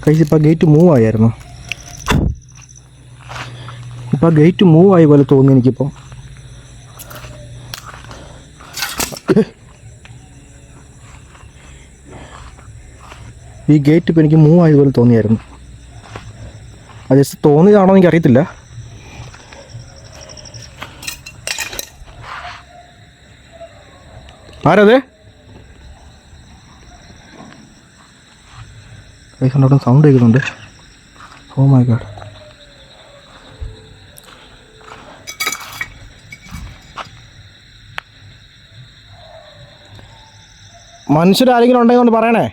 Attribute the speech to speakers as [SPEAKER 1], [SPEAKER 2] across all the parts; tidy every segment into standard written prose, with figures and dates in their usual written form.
[SPEAKER 1] കഴിച്ച് ഇപ്പോൾ gate move ആയിരുന്നു. ഇപ്പോൾ ഗേറ്റ് മൂവ് ആയ പോലെ തോന്നി എനിക്കിപ്പം. ഈ ഗേറ്റ് ഇപ്പോൾ എനിക്ക് മൂവ് ആയതുപോലെ തോന്നിയായിരുന്നു. അത് ജസ്റ്റ് തോന്നിയതാണോ എന്ന് എനിക്കറിയത്തില്ല. ആരത്? അവിടെ സൗണ്ട് കേൾക്കുന്നുണ്ട്. ഓ മൈ ഗോഡ്. മനുഷ്യരാരെങ്കിലും ഉണ്ടെങ്കിൽ കൊണ്ട് പറയണേ.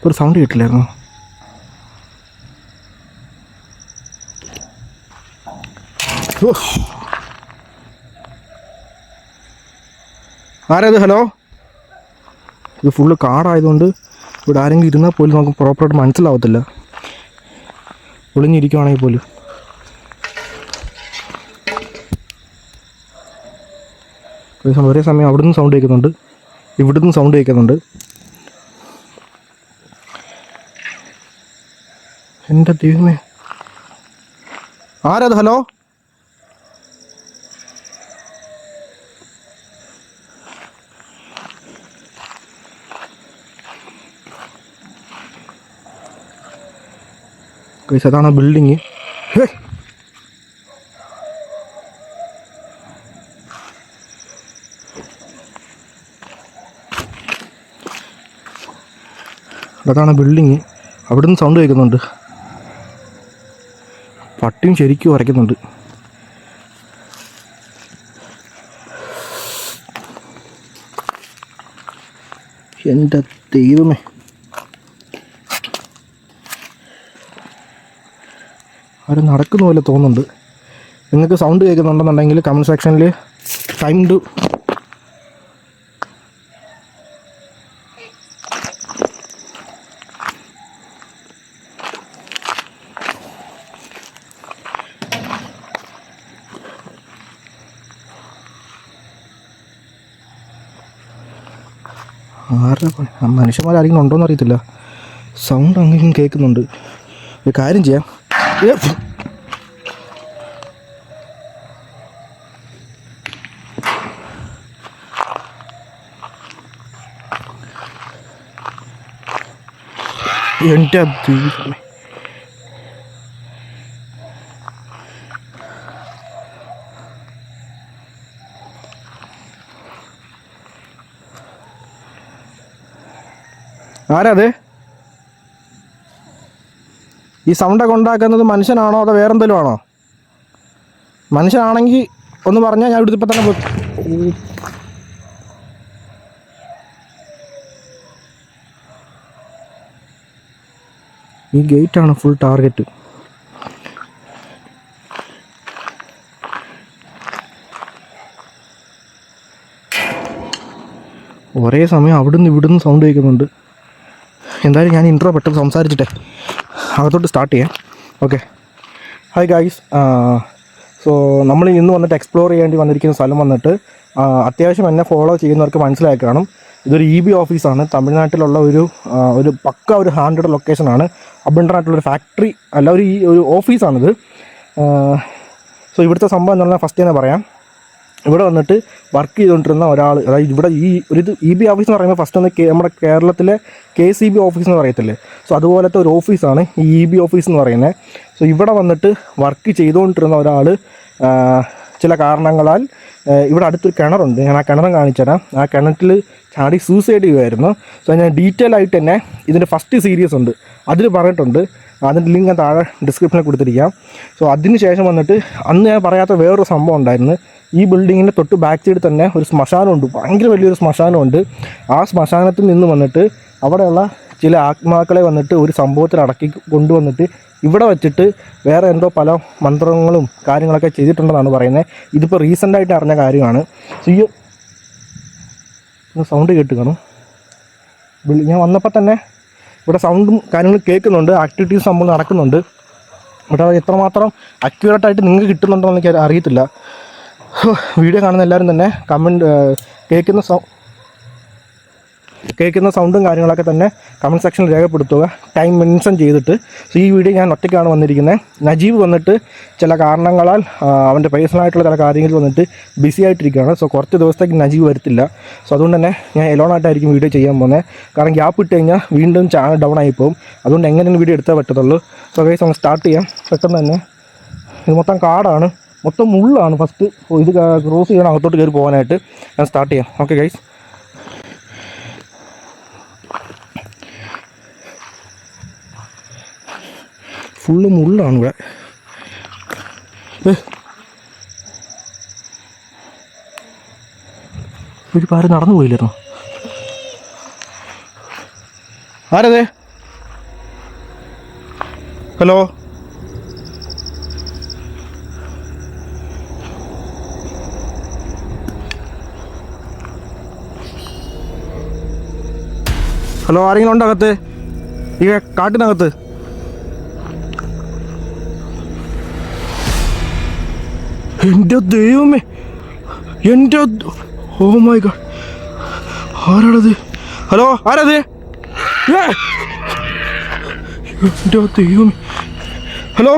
[SPEAKER 1] ഒരു സൗണ്ട് കേട്ടില്ലായിരുന്നു. ആരത്? ഹലോ. ഇത് ഫുള്ള് കാടായതുകൊണ്ട് ഇവിടെ ആരെങ്കിലും ഇരുന്നാൽ പോലും നമുക്ക് പ്രോപ്പറായിട്ട് മനസ്സിലാവത്തില്ല, ഒളിഞ്ഞിരിക്കുവാണെങ്കിൽ പോലും. ഒരേ സമയം അവിടെ നിന്ന് സൗണ്ട് കേൾക്കുന്നുണ്ട്, ഇവിടെ നിന്ന് സൗണ്ട് കേൾക്കുന്നുണ്ട്. എൻ്റെ ദൈവമേ, ആരത്? ഹലോ. അതാണ് ബിൽഡിങ്. അതാണ് ബിൽഡിങ്. അവിടുന്ന് സൗണ്ട് കേൾക്കുന്നുണ്ട്. പട്ടിയും ശരിക്കും ഉരയ്ക്കുന്നുണ്ട്. എൻ്റെ ദൈവമേ. അവർ നടക്കുന്ന പോലെ തോന്നുന്നുണ്ട്. നിങ്ങൾക്ക് സൗണ്ട് കേൾക്കുന്നുണ്ടെന്നുണ്ടെങ്കിൽ കമൻറ്റ് സെക്ഷനിൽ ടൈം ടു മനുഷ്യന്മാരാരെങ്കിലും ഉണ്ടോയെന്ന് അറിയത്തില്ല. സൗണ്ട് അങ്ങനെയും കേൾക്കുന്നുണ്ട്. ഒരു കാര്യം ചെയ്യാം, എൻ്റെ ദൈവമേ. ആരത്? ഈ സൗണ്ടൊക്കെ ഉണ്ടാക്കുന്നത് മനുഷ്യനാണോ അതോ വേറെന്തെങ്കിലും ആണോ? മനുഷ്യനാണെങ്കിൽ ഒന്ന് പറഞ്ഞാൽ ഞാൻ ഇവിടുത്തെ ഇപ്പം തന്നെ പോയി. ഈ ഗേറ്റാണ് ഫുൾ ടാർഗറ്റ്. ഒരേ സമയം അവിടുന്ന് ഇവിടുന്ന് സൗണ്ട് കേൾക്കുന്നുണ്ട്. എന്തായാലും ഞാൻ ഇൻട്രോ പെട്ടെന്ന് സംസാരിച്ചിട്ടേ അകത്തോട്ട് സ്റ്റാർട്ട് ചെയ്യാം. ഓക്കെ. Hi guys. സോ നമ്മൾ ഇന്ന് വന്നിട്ട് എക്സ്പ്ലോർ ചെയ്യേണ്ടി വന്നിരിക്കുന്ന സ്ഥലം വന്നിട്ട് അത്യാവശ്യം എന്നെ ഫോളോ ചെയ്യുന്നവർക്ക് മനസ്സിലാക്കി കാണും. ഇതൊരു EB ഓഫീസാണ്. തമിഴ്നാട്ടിലുള്ള ഒരു പക്ക ഒരു ഹാൻഡ്രഡ് ലൊക്കേഷനാണ്. അബണ്ടറായിട്ടുള്ളൊരു ഫാക്ടറി അല്ല, ഒരു ഓഫീസാണിത്. സോ ഇവിടുത്തെ സംഭവം എന്ന് പറഞ്ഞാൽ ഫസ്റ്റ് തന്നെ പറയാം. ഇവിടെ വന്നിട്ട് വർക്ക് ചെയ്തുകൊണ്ടിരുന്ന ഒരാൾ, അതായത് ഇവിടെ ഒരു EB ഓഫീസ് എന്ന് പറയുമ്പോൾ ഫസ്റ്റ് ഒന്ന് നമ്മുടെ കേരളത്തിലെ KCB ഓഫീസ് എന്ന് പറയത്തില്ലേ, സോ അതുപോലത്തെ ഒരു ഓഫീസാണ് ഈ EB ഓഫീസ് എന്ന് പറയുന്നത്. സോ ഇവിടെ വന്നിട്ട് വർക്ക് ചെയ്തുകൊണ്ടിരുന്ന ഒരാൾ ചില കാരണങ്ങളാൽ ഇവിടെ അടുത്തൊരു കിണറുണ്ട്, ഞാൻ ആ കിണറും കാണിച്ചു തരാം. ആ കിണറ്റിൽ ചാടി സൂസൈഡ് ചെയ്യുമായിരുന്നു. സോ ഞാൻ ഡീറ്റെയിൽ ആയിട്ട് തന്നെ ഇതിൻ്റെ ഫസ്റ്റ് സീരീസ് ഉണ്ട്, അതിൽ പറഞ്ഞിട്ടുണ്ട്. അതിൻ്റെ ലിങ്ക് ഞാൻ താഴെ ഡിസ്ക്രിപ്ഷനിൽ കൊടുത്തിരിക്കാം. സോ അതിന് ശേഷം വന്നിട്ട് അന്ന് ഞാൻ പറയാത്ത വേറൊരു സംഭവം ഉണ്ടായിരുന്നു. ഈ ബിൽഡിങ്ങിൻ്റെ തൊട്ട് ബാക്ക് സൈഡിൽ തന്നെ ഒരു ശ്മശാനമുണ്ട്, ഭയങ്കര വലിയൊരു ശ്മശാനമുണ്ട്. ആ ശ്മശാനത്തിൽ നിന്ന് വന്നിട്ട് അവിടെയുള്ള ചില ആത്മാക്കളെ വന്നിട്ട് ഒരു സംഭവത്തിൽ അടക്കി കൊണ്ടുവന്നിട്ട് ഇവിടെ വെച്ചിട്ട് വേറെ എന്തോ പല മന്ത്രങ്ങളും കാര്യങ്ങളൊക്കെ ചെയ്തിട്ടുണ്ടെന്നാണ് പറയുന്നത്. ഇതിപ്പോൾ റീസെൻ്റായിട്ട് അറിഞ്ഞ കാര്യമാണ്. സോ ഈ സൗണ്ട് കേട്ട് കാണും. ഞാൻ വന്നപ്പോൾ തന്നെ ഇവിടെ സൗണ്ടും കാര്യങ്ങളും കേൾക്കുന്നുണ്ട്, ആക്ടിവിറ്റീസ് സംഭവം നടക്കുന്നുണ്ട്. ബട്ട് അത് എത്രമാത്രം അക്യൂറേറ്റായിട്ട് നിങ്ങൾക്ക് കിട്ടുന്നുണ്ടോ എന്ന് എനിക്ക് അറിയത്തില്ല. വീഡിയോ കാണുന്ന എല്ലാവരും തന്നെ കമൻറ്റ് കേൾക്കുന്ന കേൾക്കുന്ന സൗണ്ടും കാര്യങ്ങളൊക്കെ തന്നെ കമൻറ്റ് സെക്ഷനിൽ രേഖപ്പെടുത്തുക, ടൈം മെൻഷൻ ചെയ്തിട്ട്. സോ ഈ വീഡിയോ ഞാൻ ഒറ്റയ്ക്കാണ് വന്നിരിക്കുന്നത്. നജീബ് വന്നിട്ട് ചില കാരണങ്ങളാൽ അവൻ്റെ പേഴ്സണലായിട്ടുള്ള ചില കാര്യങ്ങൾ വന്നിട്ട് ബിസി ആയിട്ടിരിക്കുകയാണ്. സോ കുറച്ച് ദിവസത്തേക്ക് നജീബ് വരത്തില്ല. സോ അതുകൊണ്ട് തന്നെ ഞാൻ എലോണായിട്ടായിരിക്കും വീഡിയോ ചെയ്യാൻ പോകുന്നത്. കാരണം ഗ്യാപ്പ് ഇട്ട് കഴിഞ്ഞാൽ വീണ്ടും ചാനൽ ഡൗൺ ആയി പോകും. അതുകൊണ്ട് എങ്ങനെയും വീഡിയോ എടുത്തേ പറ്റത്തുള്ളൂ. സോ ഗൈസ് നമുക്ക് സ്റ്റാർട്ട് ചെയ്യാം പെട്ടെന്ന് തന്നെ. ഇത് മൊത്തം കാടാണ്, മൊത്തം മുള്ളാണ്. ഫസ്റ്റ് ഇത് ക്രോസ് ചെയ്യണം അകത്തോട്ട് കയറി പോകാനായിട്ട്. ഞാൻ സ്റ്റാർട്ട് ചെയ്യാം. Okay guys. ഫുള്ള് മുള്ളാണ് ഇവിടെ. ഒരു പാര് നടന്നു പോയില്ലായിരുന്നു. ആരതേ? ഹലോ, ഹലോ, ആരെങ്കിലും ഉണ്ടോ അകത്ത്? ഈ കാട്ടിനകത്ത്? എൻ്റെ ദൈവമേ, എൻ്റെ ഓ മൈ ഗോഡ്, ആരാണത്? ഹലോ, ആരത്? എൻ്റെ ദൈവമേ, ഹലോ,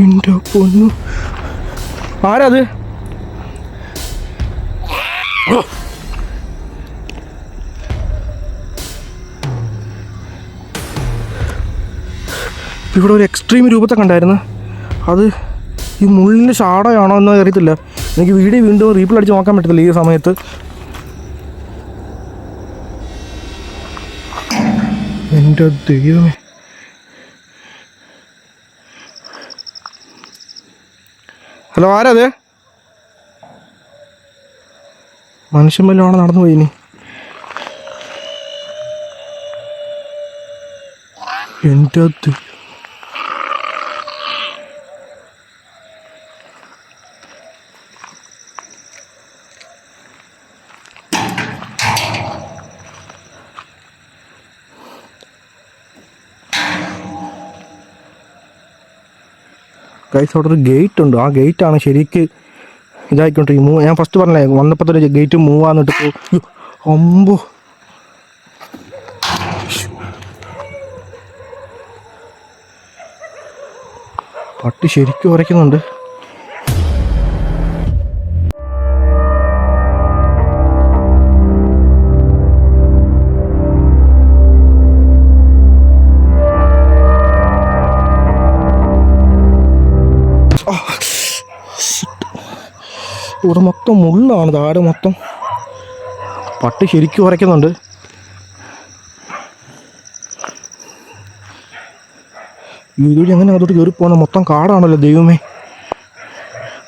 [SPEAKER 1] എൻ്റെ പൊന്നു, ആരത്? ഇവിടെ ഒരു എക്സ്ട്രീം രൂപത്തെ കണ്ടായിരുന്നു. അത് ഈ മുള്ളിൻ്റെ ഷാഡോയാണോ എന്ന് അറിയത്തില്ല. എനിക്ക് വീഡിയോ വീണ്ടും റീപ്ലേ അടിച്ച് നോക്കാൻ പറ്റത്തില്ല ഈ സമയത്ത്. എൻ്റെ ദൈവമേ, ഹലോ, ആരത്? മനുഷ്യൻ വല്ലതും ആണ് നടന്നു പോയിനി. എൻ്റെ ഗൈസ്, അവിടെ ഒരു ഗേറ്റ് ഉണ്ട്. ആ ഗേറ്റാണ് ശരിക്ക് ഇതായിക്കൊണ്ടിരിക്കും. ഞാൻ ഫസ്റ്റ് പറഞ്ഞേ വന്നപ്പോൾ ഒരു ഗേറ്റ് മൂവ് ആന്നിട്ട് അമ്പോ, പട്ടി ശരിക്കും ഉരയ്ക്കുന്നുണ്ട്. ഇവിടെ മൊത്തം മുള്ളാണ്, താഴെ മൊത്തം. പട്ടി ശരിക്കും ഉരയ്ക്കുന്നുണ്ട്. ഇതുവഴി എങ്ങനെ അതോട്ട് കയറി പോകുന്ന? മൊത്തം കാടാണല്ലോ ദൈവമേ.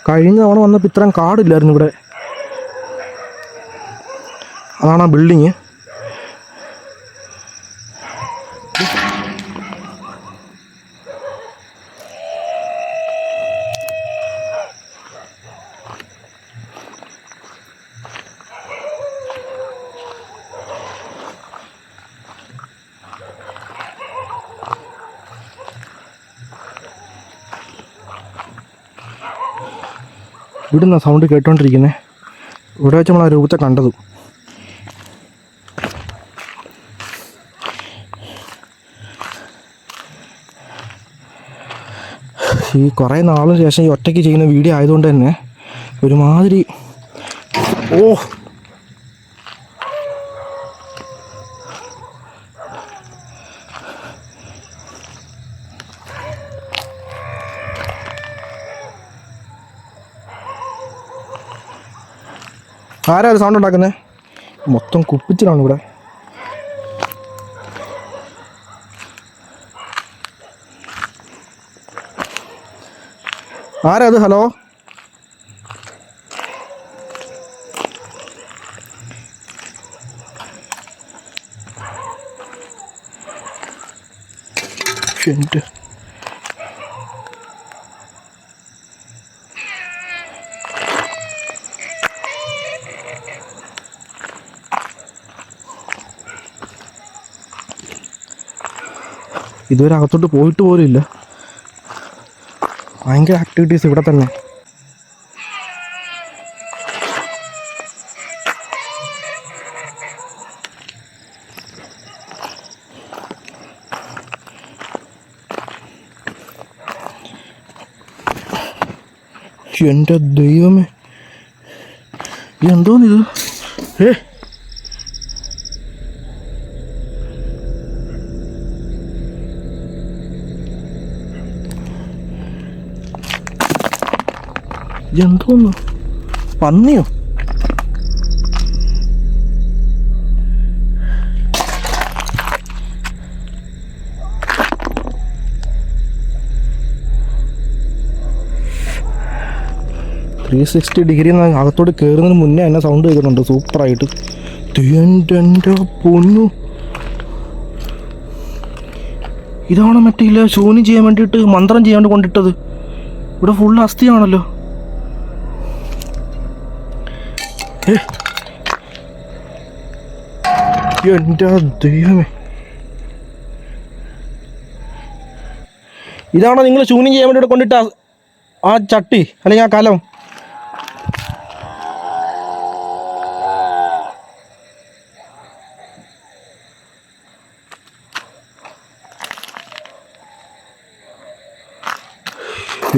[SPEAKER 1] കഴിഞ്ഞ തവണ വന്നപ്പോൾ ഇത്രയും കാടില്ലായിരുന്നു ഇവിടെ. അതാണ് ആ ബിൽഡിങ്. ഇവിടുന്ന് സൗണ്ട് കേട്ടോണ്ടിരിക്കുന്നത്. ഇവിടെ വെച്ച് നമ്മൾ ആ രൂപത്തെ കണ്ടതും. ഈ കുറേ നാളിന് ശേഷം ഈ ഒറ്റയ്ക്ക് ചെയ്യുന്ന വീഡിയോ ആയതുകൊണ്ട് തന്നെ ഒരുമാതിരി ആരാ അത് സൗണ്ട് ഉണ്ടാക്കുന്നത്? മൊത്തം കുപ്പിച്ചിലാണ് ഇവിടെ. ആരാ അത്? ഹലോ, എൻ്റെ ഇതുവരെ അകത്തോട്ട് പോയിട്ട് പോലും ഇല്ല. ഭയങ്കര ആക്ടിവിറ്റീസ് ഇവിടെ തന്നെ. എൻ്റെ ദൈവമേ, എന്തോന്നിത്? എന്തോന്നു? പന്നിയോ? ഡിഗ്രി അകത്തോട്ട് കയറുന്നതിന് മുന്നേ എന്നെ സൗണ്ട് കേൾക്കുന്നുണ്ട് സൂപ്പറായിട്ട്. എൻ്റെ പൊന്നു, ഇതാണ് മറ്റേ ഇല്ല ശൂന്യം ചെയ്യാൻ വേണ്ടിയിട്ട് മന്ത്രം ചെയ്യാണ്ട് കൊണ്ടിട്ടത്. ഇവിടെ ഫുൾ അസ്ഥിയാണല്ലോ. എൻ്റെ ദൈവമേ, ഇതാണോ നിങ്ങൾ ശൂന്യം ചെയ്യാൻ വേണ്ടിയിട്ട് കൊണ്ടിട്ട ആ ചട്ടി അല്ലെങ്കിൽ ആ കലം?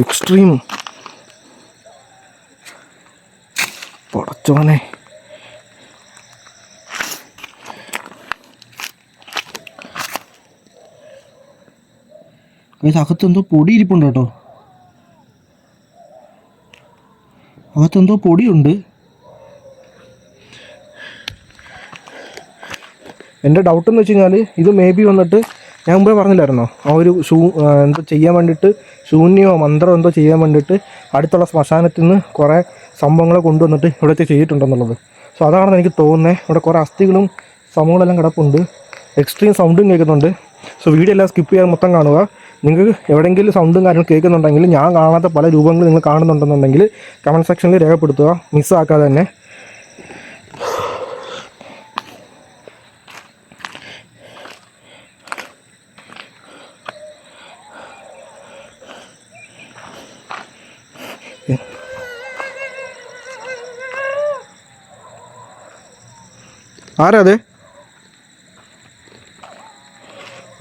[SPEAKER 1] എക്സ്ട്രീം പടച്ചോനെ. അകത്തെന്തോ പൊടി ഇരിപ്പുണ്ട് കേട്ടോ, അകത്തെന്തോ പൊടിയുണ്ട്. എൻ്റെ ഡൗട്ട് എന്ന് വെച്ച് കഴിഞ്ഞാൽ ഇത് മേ ബി വന്നിട്ട് ഞാൻ മുമ്പേ പറഞ്ഞില്ലായിരുന്നോ, ആ ഒരു എന്തോ ചെയ്യാൻ വേണ്ടിയിട്ട് ശൂന്യമോ മന്ത്രമോ എന്തോ ചെയ്യാൻ വേണ്ടിയിട്ട് അടുത്തുള്ള ശ്മശാനത്തിൽ നിന്ന് കുറേ സംഭവങ്ങൾ കൊണ്ടുവന്നിട്ട് ഇവിടുത്തെ ചെയ്തിട്ടുണ്ടെന്നുള്ളത്. സോ അതാണെന്ന് എനിക്ക് തോന്നുന്നത്. ഇവിടെ കുറേ അസ്ഥികളും സംഭവങ്ങളെല്ലാം കിടപ്പുണ്ട്. എക്സ്ട്രീം സൗണ്ടും കേൾക്കുന്നുണ്ട്. സോ വീഡിയോ എല്ലാം സ്കിപ്പ് ചെയ്യാൻ മൊത്തം കാണുക. നിങ്ങൾക്ക് എവിടെയെങ്കിലും സൗണ്ടും കാര്യങ്ങളും കേൾക്കുന്നുണ്ടെങ്കിൽ, ഞാൻ കാണാത്ത പല രൂപങ്ങൾ നിങ്ങൾ കാണുന്നുണ്ടെന്നുണ്ടെങ്കിൽ കമൻറ്റ് സെക്ഷനിൽ രേഖപ്പെടുത്തുക, മിസ്സാക്കാതെ തന്നെ. ആരാ അത്?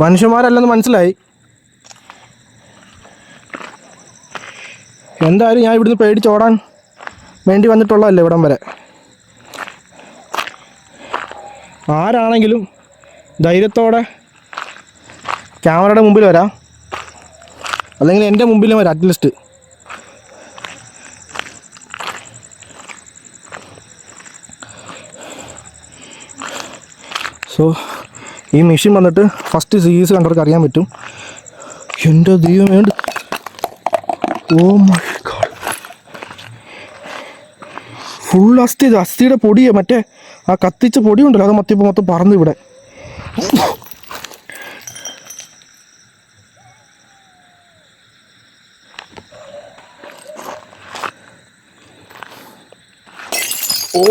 [SPEAKER 1] മനുഷ്യന്മാരല്ലെന്ന് മനസ്സിലായി. എന്തായാലും ഞാൻ ഇവിടുന്ന് പേടിച്ചോടാൻ വേണ്ടി വന്നിട്ടുള്ളതല്ലേ ഇവിടം വരെ. ആരാണെങ്കിലും ധൈര്യത്തോടെ ക്യാമറയുടെ മുമ്പിൽ വരാം, അല്ലെങ്കിൽ എൻ്റെ മുമ്പിലും വരാം അറ്റ്ലീസ്റ്റ്. സോ ഈ മെഷീൻ വന്നിട്ട് ഫസ്റ്റ് സീരീസ് കണ്ടവർക്ക് അറിയാൻ പറ്റും. എൻ്റെ ദൈവമേ, ഓ മൈ ഗോഡ്, ഫുൾ അസ്ഥി. അസ്ഥിയുടെ പൊടിയെ മറ്റേ ആ കത്തിച്ച പൊടി ഉണ്ടല്ലോ, അത് മൊത്തം പറന്ന് ഇവിടെ. ഓ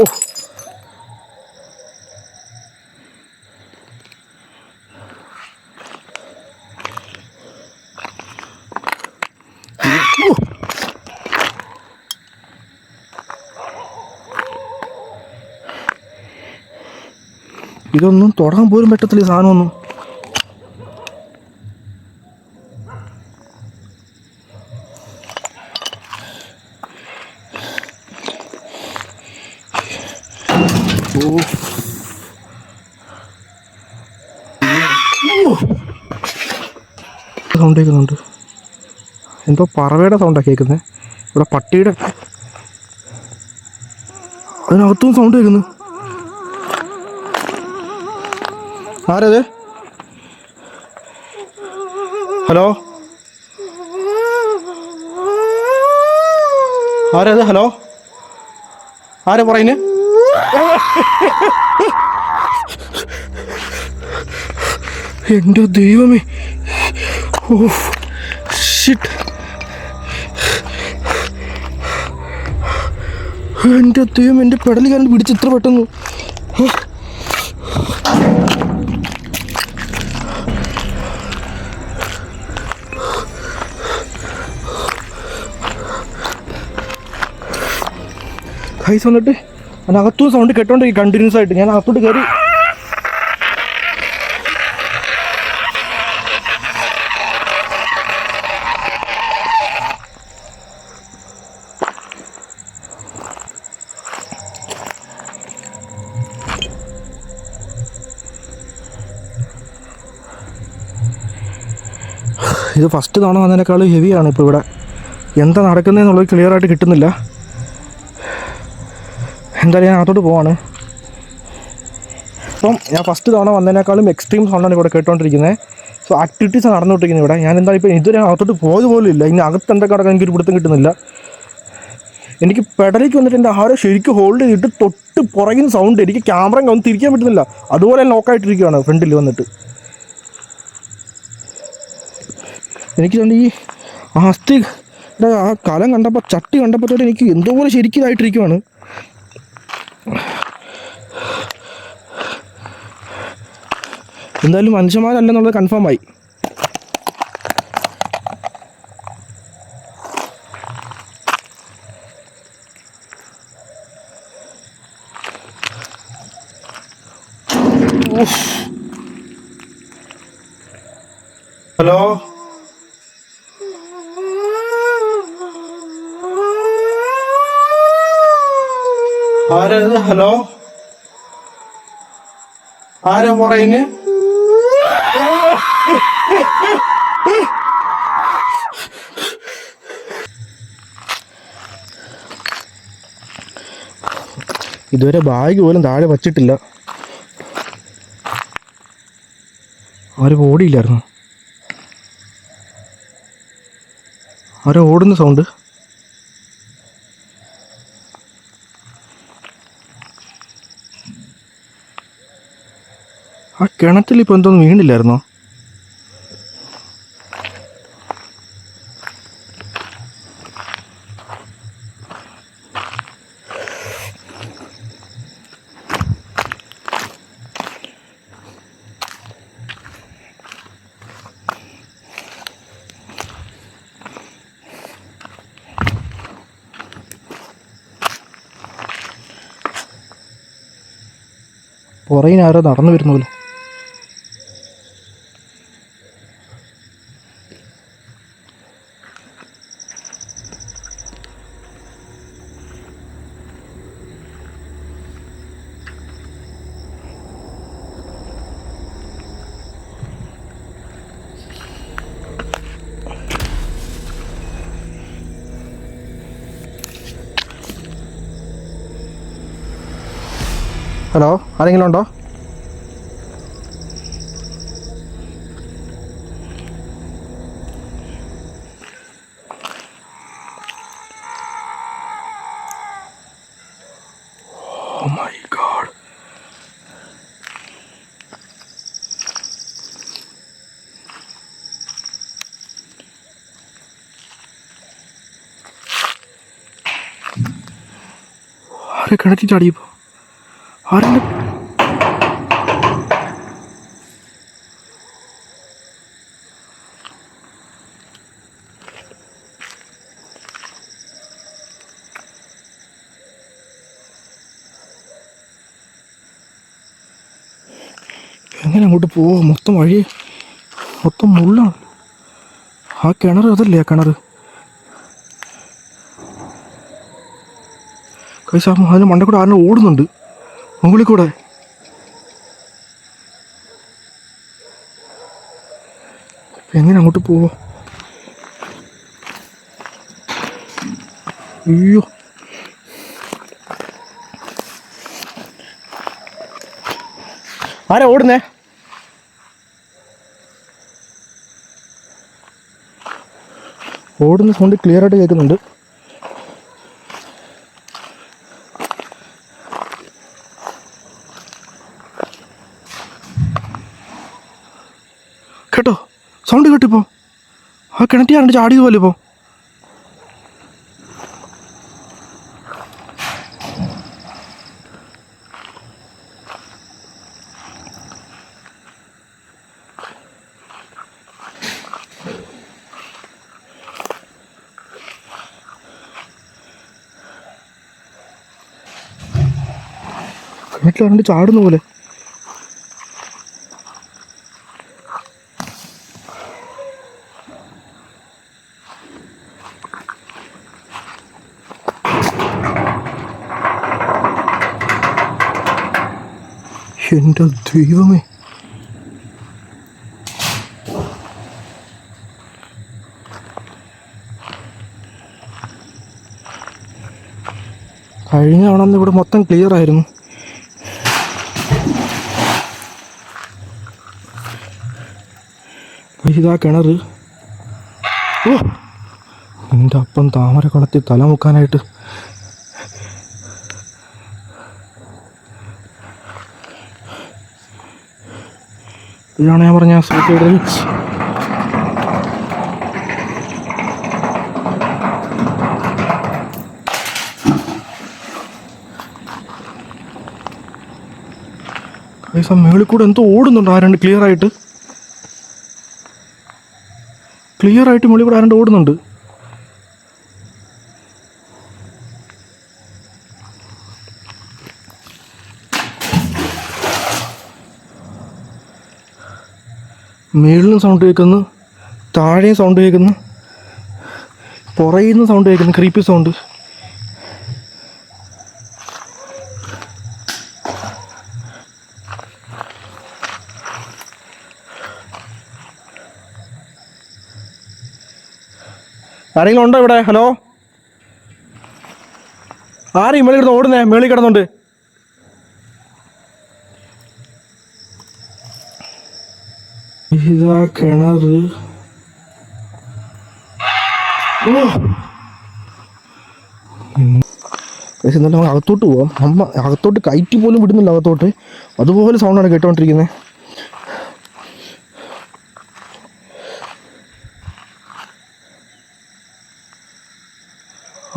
[SPEAKER 1] ഇതൊന്നും തൊടാൻ പോലും പറ്റത്തില്ല ഈ സാധനമൊന്നും. സൗണ്ട് കേൾക്കുന്നുണ്ട്, എന്തോ പറവയുടെ സൗണ്ടാണ് കേൾക്കുന്നത്. ഇവിടെ പട്ടിയുടെ അതിനകത്തും സൗണ്ട് കേൾക്കുന്നു. ആരത്? ഹലോ, ആരത്? ഹലോ, ആരാ പറയുന്നേ? എൻ്റെ ദൈവമേ, ഓഫ് ഷിറ്റ്, എൻ്റെ ദൈവം, എൻ്റെ പെടലി കണ്ട് പിടിച്ച് ഇത്ര പെട്ടെന്ന്. കൈസ് വന്നിട്ട് അതിനകത്തും സൗണ്ട് കേട്ടോണ്ടിരിക്കും കണ്ടിന്യൂസ് ആയിട്ട്. ഞാൻ അകത്തോട്ട് കയറി ഇത് ഫസ്റ്റ് തവണ വന്നതിനേക്കാളും ഹെവിയാണ് ഇപ്പോൾ ഇവിടെ. എന്താ നടക്കുന്നതെന്നുള്ളത് ക്ലിയർ ആയിട്ട് കിട്ടുന്നില്ല. എന്തായാലും ഞാൻ അകത്തോട്ട് പോവാണ്. അപ്പം ഞാൻ ഫസ്റ്റ് തവണ വന്നതിനേക്കാളും എക്സ്ട്രീം സൗണ്ടാണ് ഇവിടെ കേട്ടോണ്ടിരിക്കുന്നത്. സോ ആക്ടിവിറ്റീസ് നടന്നുകൊണ്ടിരിക്കുന്നത് ഇവിടെ. ഞാൻ എന്താ ഇപ്പോൾ ഇതുവരെ അകത്തോട്ട് പോയത് പോലും ഇല്ല. ഇനി അകത്ത് എന്തൊക്കെ നടക്കാൻ എനിക്കൊരു പിടുത്തം കിട്ടുന്നില്ല. എനിക്ക് പെടലേക്ക് വന്നിട്ട് എൻ്റെ ആരോ ശരിക്കും ഹോൾഡ് ചെയ്തിട്ട് തൊട്ട് പുറകിന് സൗണ്ട്. എനിക്ക് ക്യാമറ ഒന്ന് തിരിക്കാൻ പറ്റുന്നില്ല. അതുപോലെ ലോക്കായിട്ടിരിക്കുകയാണ് ഫ്രണ്ടിൽ വന്നിട്ട്. എനിക്ക് തന്നെ ഈ അസ്ഥിയുടെ ആ കലം കണ്ടപ്പോൾ, ചട്ടി കണ്ടപ്പോൾ തൊട്ട് എനിക്ക് എന്തോ പോലെ ശരിക്കും ഇതായിട്ടിരിക്കുവാണ്. എന്തായാലും മനുഷ്യന്മാരല്ലെന്നുള്ളത് കൺഫേം ആയി. ഹലോ, ആരത്? ഹലോ, ആരാ പറയുന്നേ? ഇതുവരെ ബാഗ് പോലും താഴെ വച്ചിട്ടില്ല. ആരും ഓടിയില്ലായിരുന്നു. ആരോ ഓടുന്ന സൗണ്ട്. ആ കിണറ്റിൽ ഇപ്പോൾ എന്തോന്നും വീണില്ലായിരുന്നോ? പുറകിനാരോ നടന്നു വരുന്ന പോലെ. ഹലോ, ആരെങ്കിലും ഉണ്ടോ? Oh my God. ആരെ കിണറ്റി ചാടിയപ്പോ? ആരെങ്കിലും എങ്ങനെ അങ്ങോട്ട് പോവോ? മൊത്തം വഴി മൊത്തം മുള്ളാണ്. ആ കിണർ അതല്ലേ? ആ കിണർ കൈസാ, അതിന് മണ്ടേ കൂടെ ആരും ഓടുന്നുണ്ട്, മുകളിൽ കൂടെ. എങ്ങനെ അങ്ങോട്ട് പോവോ? അയ്യോ, ആരാ ഓടുന്നേ? ഓടുന്ന സൗണ്ട് ക്ലിയർ ആയിട്ട് കേൾക്കുന്നുണ്ട്. കേട്ടോ? സൗണ്ട് കേട്ടിപ്പോ? ആ കിണറ്റിയാണ്ട് ചാടിയത് പോലെ ഇപ്പോൾ. കിണറ്റിലാണ്ട് ചാടുന്ന പോലെ. എൻ്റെ ദൈവമേ, കഴിഞ്ഞ തവണ ഇവിടെ മൊത്തം ക്ലിയർ ആയിരുന്നു. ഇതാ കിണർ. ഓ എൻ്റെ അപ്പം താമര കുളത്തിൽ തല മുക്കാനായിട്ട്. ഇതാണ് ഞാൻ പറഞ്ഞ സൂപ്പർ. മേളിൽ കൂടെ എന്തോ ഓടുന്നുണ്ട് ആരാണ്ട്. ക്ലിയർ ആയിട്ട് മേളിൽ കൂടെ ആരാണ്ട് ഓടുന്നുണ്ട്. മേളിലും സൗണ്ട് കേൾക്കുന്നു, താഴെയും സൗണ്ട് കേൾക്കുന്നു, പുറയുന്ന സൗണ്ട് കേൾക്കുന്നു, ക്രീപ്പി സൗണ്ട്. ആരെങ്കിലും ഉണ്ടോ ഇവിടെ? ഹലോ, ആരെയും മേളിൽ കിടന്ന് ഓടുന്നേ? മേളിൽ കിടന്നുണ്ട്. ഇതാ കിണർ. എന്നാലും നമുക്ക് അകത്തോട്ട് പോവാം. അമ്മ അകത്തോട്ട് കയറ്റി പോലും വിടുന്നില്ല അകത്തോട്ട്. അതുപോലെ സൗണ്ടാണ് കേട്ടോണ്ടിരിക്കുന്നത്.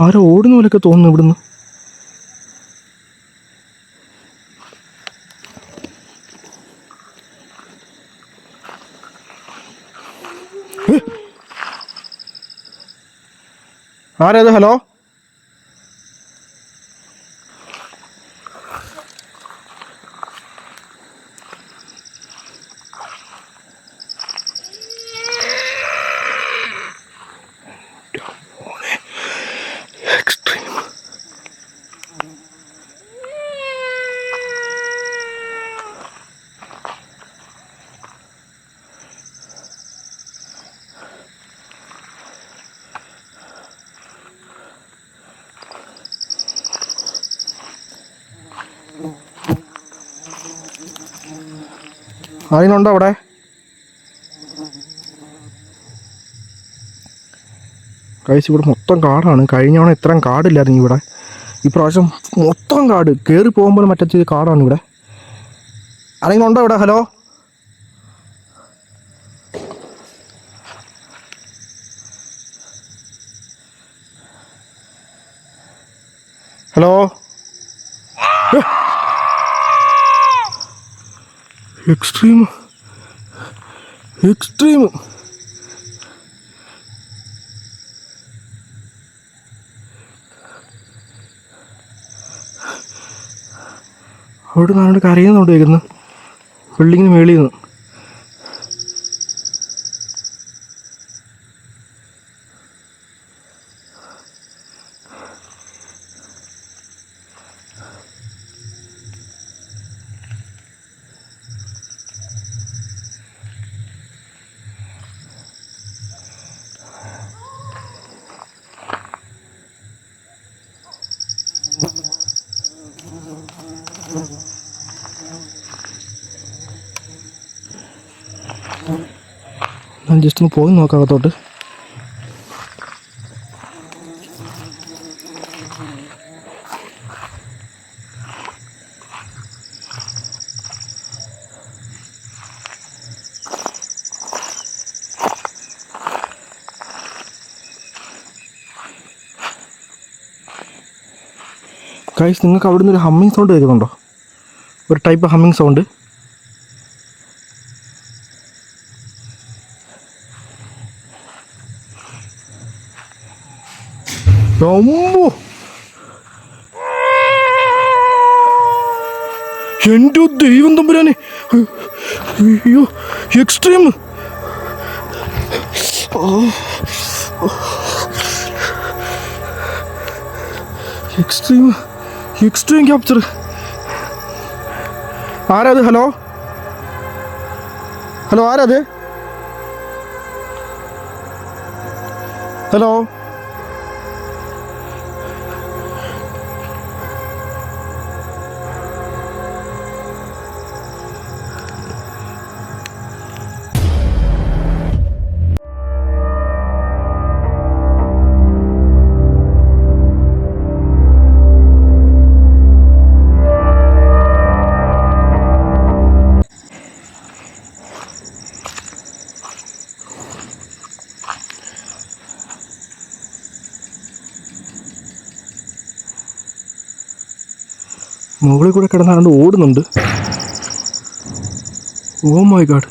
[SPEAKER 1] ആരോ ഓടുന്ന പോലെയൊക്കെ തോന്നുന്നു ഇവിടുന്ന്. ആരത്? ഹലോ, ആരെങ്കിലും ഉണ്ടോ അവിടെ? കഴിച്ച് ഇവിടെ മൊത്തം കാടാണ്. കഴിഞ്ഞ തവണ ഇത്രയും കാടില്ലായിരുന്നു ഇവിടെ. ഇപ്രാവശ്യം മൊത്തം കാട്. കയറി പോകുമ്പോൾ മറ്റേ കാടാണ് ഇവിടെ. ആരെങ്കിലും ഉണ്ടോ ഇവിടെ? Hello, hello. എക്സ്ട്രീം. അവിടെ നിന്നാണ് കരയുന്നുണ്ട് കേൾക്കുന്നു, ബിൽഡിങ്ങിന് മേളിൽ നിന്ന്. ഞാൻ ജസ്റ്റ് ഒന്ന് പോയി നോക്കാം അകത്തോട്ട്. ഗൈസ്, നിങ്ങൾക്ക് അവിടെ നിന്ന് ഒരു ഹമ്മിങ് സൗണ്ട് കേൾക്കുന്നുണ്ടോ? ഒരു ടൈപ്പ് ഹമ്മിങ് സൗണ്ട്. എൻ്റെ ദൈവം തമ്പുരാനെ, അയ്യോ എക്സ്ട്രീം. Extreme capture. ആരാത്? ഹലോ, ആരാത്? ഹലോ, മുകളിൽ കൂടെ കിടന്നാണ്ട് ഓടുന്നുണ്ട്. Oh my god.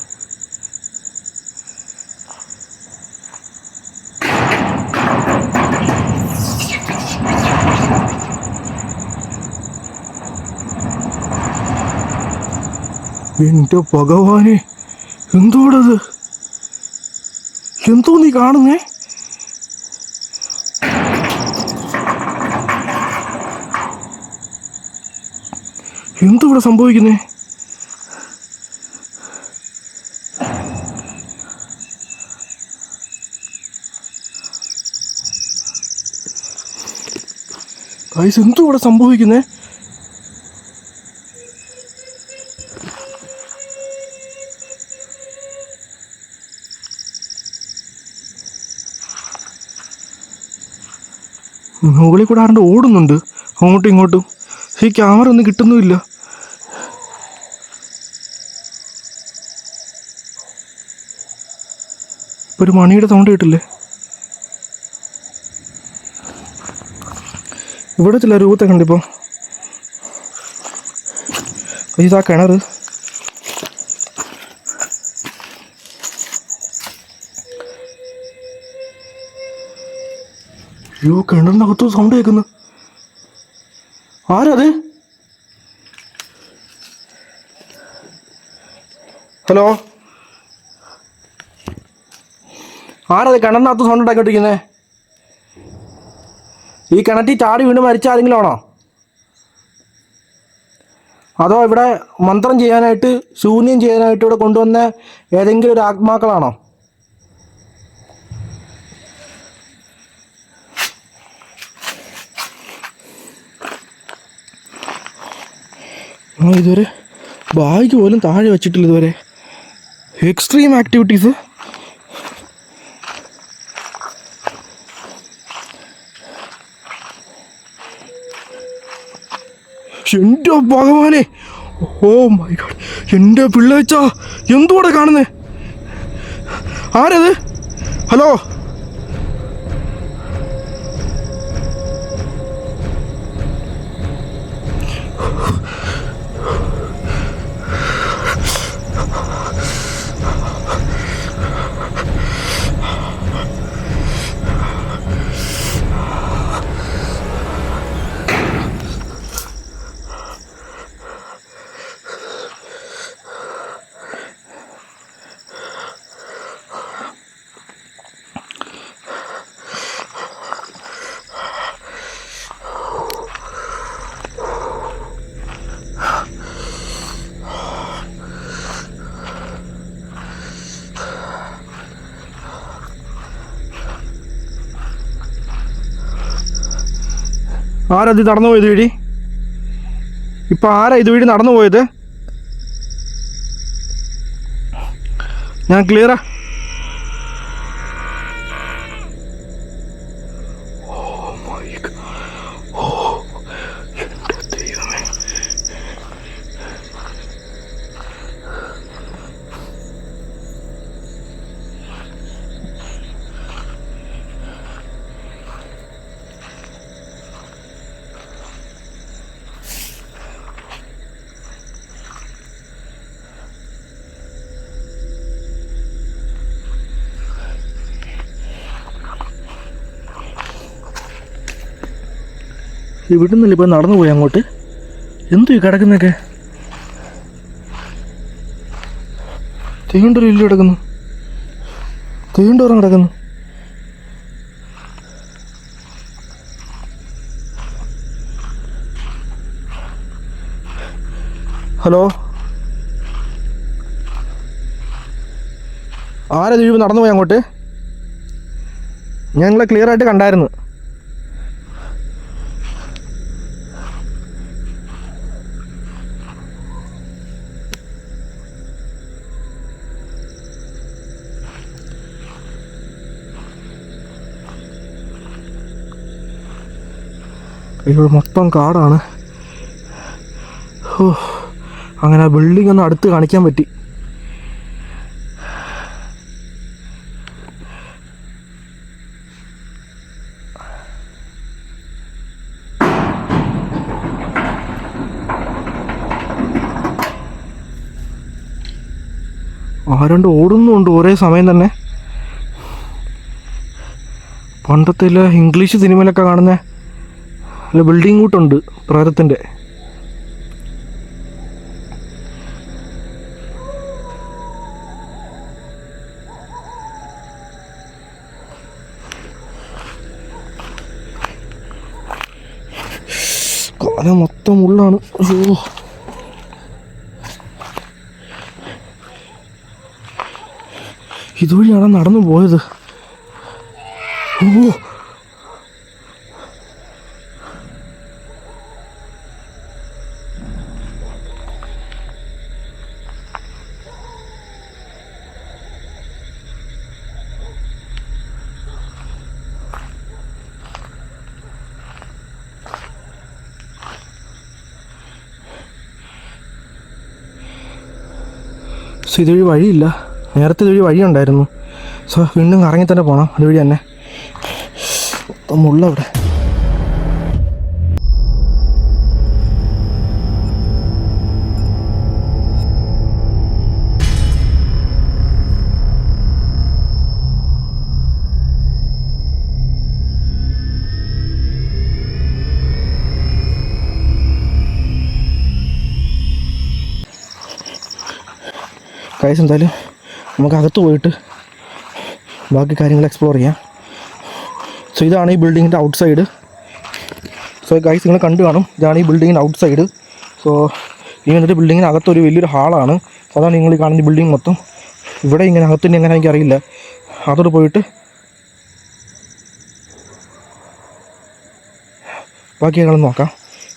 [SPEAKER 1] എൻ്റെ ഭഗവാനെ, എന്തോടത്? എന്തോ നീ കാണുന്നേ? എന്തോ ഇവിടെ സംഭവിക്കുന്നേ? ഗൈസ്, എന്തോ ഇവിടെ സംഭവിക്കുന്നേ? മുകളിൽ കൂടെ ആണ്ട് ഓടുന്നുണ്ട് അങ്ങോട്ടും ഇങ്ങോട്ടും. ഈ ക്യാമറ ഒന്നും കിട്ടുന്നുമില്ല. ഒരു മണിയുടെ സൗണ്ട് കേട്ടില്ലേ? ഇവിടെ ചില രൂപത്തെ കണ്ടിപ്പോൾ. ഇതാ കിണർ. അയ്യോ, കിണറിനകത്ത് സൗണ്ട് കേൾക്കുന്നു. ആരത്? ഹലോ, ആരത് കിണറിനകത്ത് സൗണ്ട് ഉണ്ടാക്കിക്കൊണ്ടിരിക്കുന്നേ? ഈ കിണറ്റിൽ ചാടി വീണ് മരിച്ച ആരെങ്കിലും ആണോ? അതോ ഇവിടെ മന്ത്രം ചെയ്യാനായിട്ട്, ശൂന്യം ചെയ്യാനായിട്ട് ഇവിടെ കൊണ്ടുവന്ന ഏതെങ്കിലും ഒരു ആത്മാക്കളാണോ? ഇതുവരെ ബാഗ് പോലും താഴെ വെച്ചിട്ടില്ല ഇതുവരെ. Extreme activities. എൻ്റെ ഭഗവാനെ, ഓ മൈ ഗോഡ്, എൻ്റെ പിള്ളേച്ചാ, എന്തോടെ കാണുന്നേ? ആരത്? ഹലോ, ആരത് നടന്നു പോയത് വഴി? ഇപ്പം ആരാ ഇത് വഴി നടന്നു പോയത്? ഞാൻ ക്ലിയറാ? ഇവിടുന്നല്ലേ ഇപ്പം നടന്നു പോയി അങ്ങോട്ട്? എന്തു ഈ കിടക്കുന്നൊക്കെ? തീണ്ടൊരു ഇല്ല കിടക്കുന്നു, തീണ്ടോരം കിടക്കുന്നു. ഹലോ, ആരാ തീഴുമ്പോൾ നടന്നു പോയി അങ്ങോട്ട്? ഞാൻ നിങ്ങളെ ക്ലിയർ ആയിട്ട് കണ്ടായിരുന്നു. ഇവിടെ മൊത്തം കാടാണ്. അങ്ങനെ ആ ബിൽഡിംഗ് ഒന്ന് അടുത്ത് കാണിക്കാൻ പറ്റി. ആരണ്ട് ഓടുന്നുണ്ട് ഒരേ സമയം തന്നെ. പണ്ടത്തെ ഇംഗ്ലീഷ് സിനിമയിലൊക്കെ കാണുന്ന അല്ല ബിൽഡിംഗ് കൂട്ടുണ്ട് പ്രേതത്തിൻ്റെ. കാല മൊത്തം ഉള്ളാണ്. അയ്യോ, ഇതുവഴിയാണ് നടന്നു പോയത്. ഓ, സോ ഇതുവഴി വഴിയില്ല. നേരത്തെ ഇതുവഴി വഴിയുണ്ടായിരുന്നു. സോ വീണ്ടും കറങ്ങി തന്നെ പോകണം അതുവഴി തന്നെ. മുള്ളവിടെ. ഗൈസ്, എന്തായാലും നമുക്ക് അകത്ത് പോയിട്ട് ബാക്കി കാര്യങ്ങൾ എക്സ്പ്ലോർ ചെയ്യാം. സോ ഇതാണ് ഈ ബിൽഡിങ്ങിൻ്റെ ഔട്ട് സൈഡ്. സോ ഗൈസ്, നിങ്ങൾ കണ്ടു കാണും, ഇതാണ് ഈ ബിൽഡിങ്ങിൻ്റെ ഔട്ട് സൈഡ്. സോ ഈ വന്നിട്ട് ബിൽഡിങ്ങിന് അകത്തൊരു വലിയൊരു ഹാളാണ്. അതാണ് നിങ്ങൾ ഈ കാണുന്ന ബിൽഡിംഗ് മൊത്തം. ഇവിടെ ഇങ്ങനെ അകത്തിൻ്റെ എങ്ങനെ എനിക്കറിയില്ല. അതോട് പോയിട്ട് ബാക്കി ഞങ്ങൾ നോക്കാം,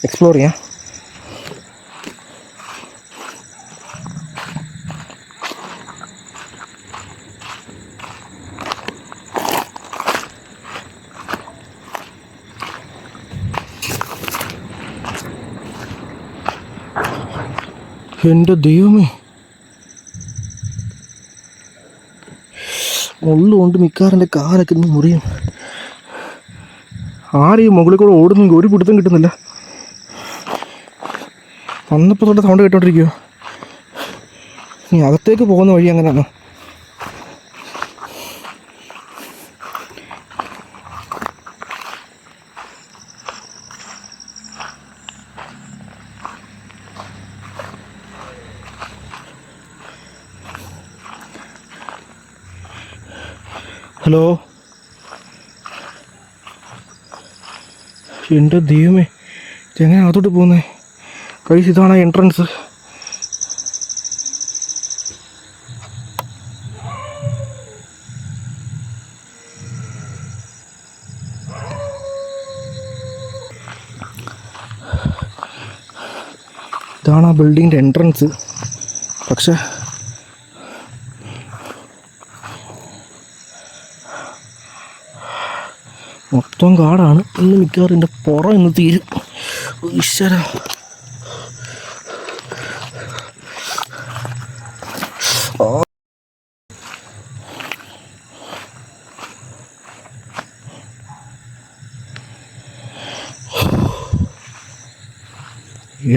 [SPEAKER 1] എക്സ്പ്ലോർ ചെയ്യാം. എൻ്റെ ദൈവമേ, മുള്ളുകൊണ്ട് മിക്കാറിൻ്റെ കാലൊക്കെ ഇന്ന് മുറിയും. ആരെയും മുകളിൽ കൂടെ ഓടുന്നെങ്കിൽ ഒരു പിടുത്തം കിട്ടുന്നില്ല. വന്നപ്പോൾ തൊട്ട് സൗണ്ട് കേട്ടോണ്ടിരിക്കുവോ. ഇനി അകത്തേക്ക് പോകുന്ന വഴി അങ്ങനെയാണോ? ഹലോ, എൻ്റെ ദൈവമേ, ഇതെങ്ങനെ അകത്തോട്ട് പോകുന്നേ? കഴിച്ച് ഇതാണ് എൻട്രൻസ്. ഇതാണ് ആ ബിൽഡിങ്ങിൻ്റെ എൻട്രൻസ്. പക്ഷേ മൊത്തം കാടാണ്. ഇന്ന് മിക്കവാറും എൻ്റെ പുറം ഇന്ന് തീരും. ഈശ്വര,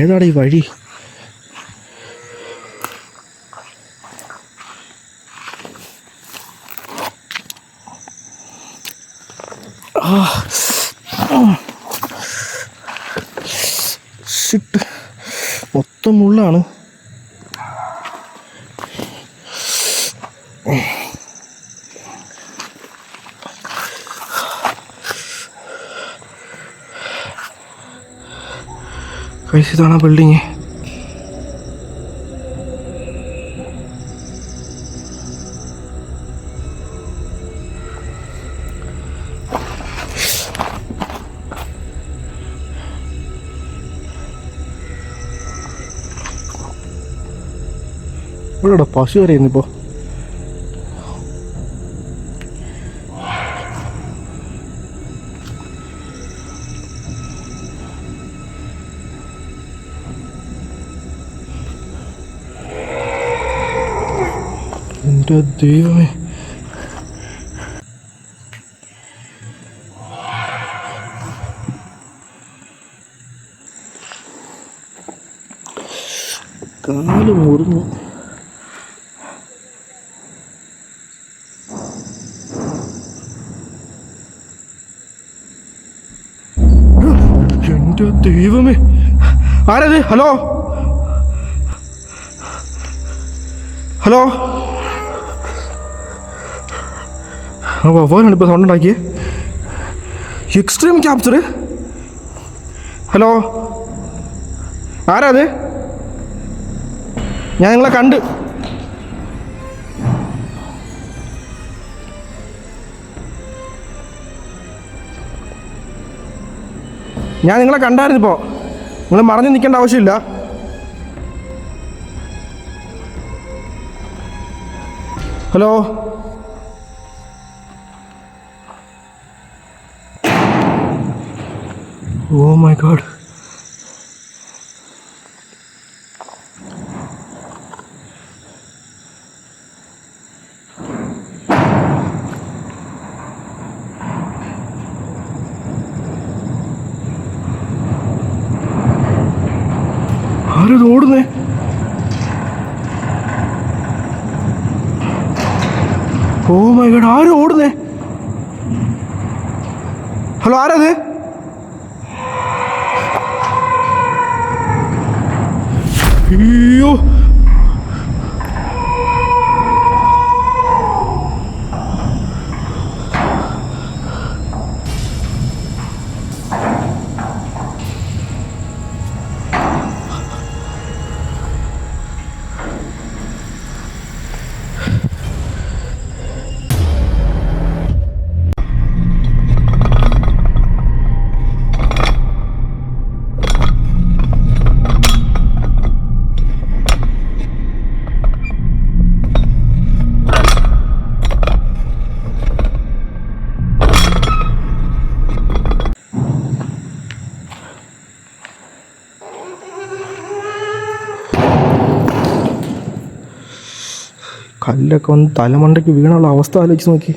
[SPEAKER 1] ഏതാടാ ഈ വഴി? ഷിട്ട്, മൊത്തം മുള്ളാണ്. ഗൈസ്, ഇതാണ് ബിൽഡിങ്. ഇവിടെ പശു വരെ ഇന്നിപ്പോൾ. എൻ്റെ ദൈവമേ, കാല് മുറിഞ്ഞു. ദൈവമേ, ആരത്? ഹലോ ഹലോ, വവ്വാലാണ് ഇപ്പോൾ സൗണ്ട് ഉണ്ടാക്കിയേ. Extreme capture. ഹലോ, ആരാ അത്? ഞാൻ നിങ്ങളെ കണ്ട്. ഞാൻ നിങ്ങളെ കണ്ടായിരുന്നു. ഇപ്പോൾ നിങ്ങൾ മറഞ്ഞു നിൽക്കേണ്ട ആവശ്യമില്ല. Hello, oh my god. ആരത് ഓടുന്നേ? ഓ മൈ ഗോഡ്, ആരും ഓടുന്നേ? ഹലോ, ആരത്? അയ്യോ, കല്ലൊക്കെ വന്ന് തലമണ്ടയ്ക്ക് വീണുള്ള അവസ്ഥ ആലോചിച്ച് നോക്കി.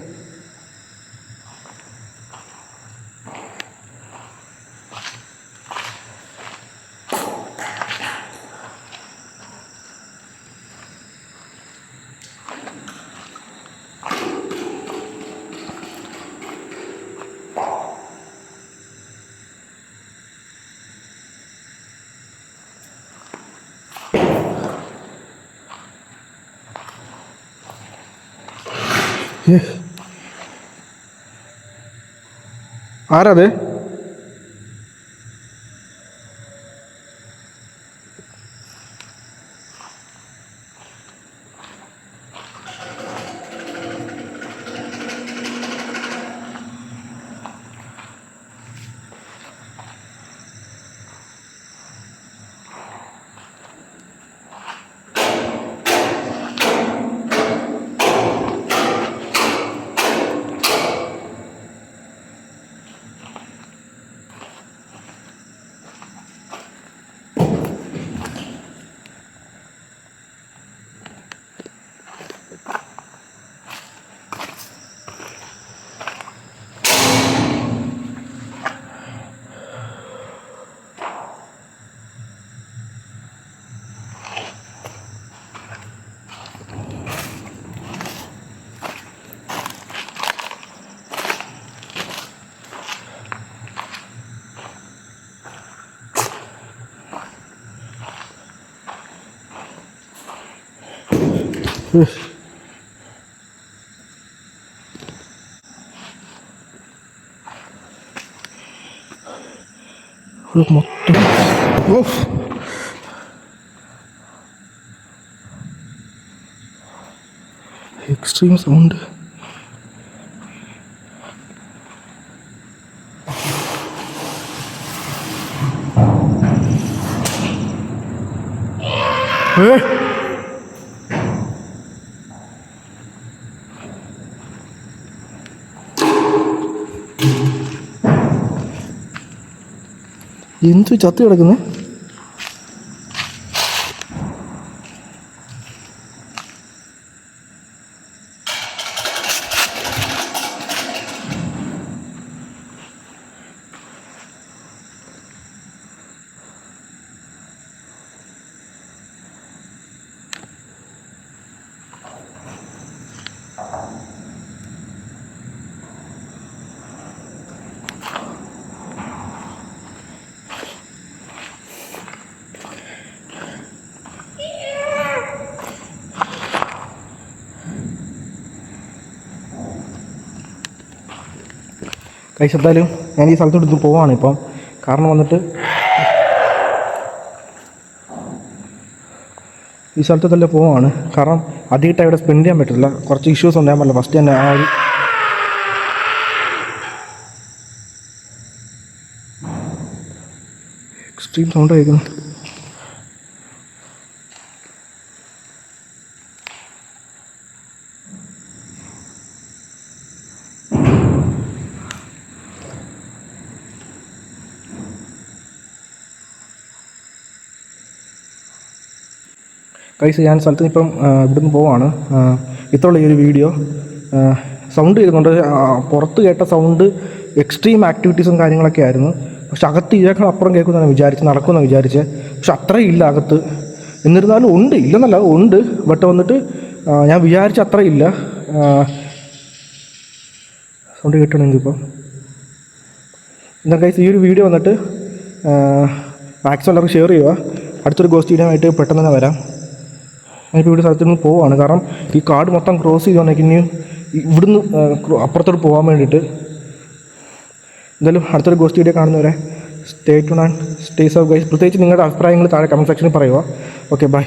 [SPEAKER 1] ആരത്? മൊത്തം എക്സ്ട്രീം സൗണ്ട്. എന്തു ചത്ത് കിടക്കുന്നേ? ഗൈസ് എന്തായാലും ഞാൻ ഈ സ്ഥലത്തോട്ട് പോവാണ് ഇപ്പം. കാരണം വന്നിട്ട് ഈ സ്ഥലത്ത് തന്നെ പോവാണ്. കാരണം അധികമായിട്ട് ഇവിടെ സ്പെൻഡ് ചെയ്യാൻ പറ്റില്ല, കുറച്ച് ഇഷ്യൂസ് ഉണ്ട്. ഞാൻ പറഞ്ഞില്ല ഫസ്റ്റ് തന്നെ ആ ഒരു എക്സ്ട്രീം സൗണ്ട് കേൾക്കുന്നു. ഗൈസ് ഞാൻ സ്ഥലത്ത് ഇപ്പം ഇവിടുന്ന് പോവാണ്. ഇത്രയുള്ള ഈ ഒരു വീഡിയോ. സൗണ്ട് കേൾക്കുന്നുണ്ട്, പുറത്ത് കേട്ട സൗണ്ട് എക്സ്ട്രീം ആക്ടിവിറ്റീസും കാര്യങ്ങളൊക്കെ ആയിരുന്നു. പക്ഷെ അകത്ത് ഇതിനേക്കാൾ അപ്പുറം കേൾക്കുമെന്നാണ് വിചാരിച്ച്, നടക്കുമെന്നാണ് വിചാരിച്ച്. പക്ഷെ അത്രയും ഇല്ല അകത്ത്. എന്നിരുന്നാലും ഉണ്ട്, ഇല്ലെന്നല്ല ഉണ്ട്. ബട്ട് വന്നിട്ട് ഞാൻ വിചാരിച്ച അത്രയും ഇല്ല. സൗണ്ട് കേട്ടണമെങ്കിൽ ഇപ്പം എന്താ ഗൈസ്, ഈ ഒരു വീഡിയോ വന്നിട്ട് മാക്സിമം എല്ലാവർക്കും ഷെയർ ചെയ്യുക. അടുത്തൊരു ഗോസ്റ്റ് വീഡിയോ ആയിട്ട് പെട്ടെന്ന് തന്നെ വരാം. ഞാനിപ്പോൾ ഇവിടെ സ്ഥലത്ത് നിന്ന് പോവുകയാണ്. കാരണം ഈ കാട് മൊത്തം ക്രോസ് ചെയ്തുകൊണ്ടെങ്കിൽ ഇനിയും ഇവിടുന്ന് അപ്പുറത്തോട്ട് പോകാൻ വേണ്ടിയിട്ട്. എന്തായാലും അടുത്തൊരു ഗോസ്റ്റ് വീഡിയോ കാണുന്നവരെ stay tune and stay safe guys. പ്രത്യേകിച്ച് നിങ്ങളുടെ അഭിപ്രായങ്ങൾ താഴെ കമൻറ്റ് സെക്ഷനിൽ പറയുക. Okay bye.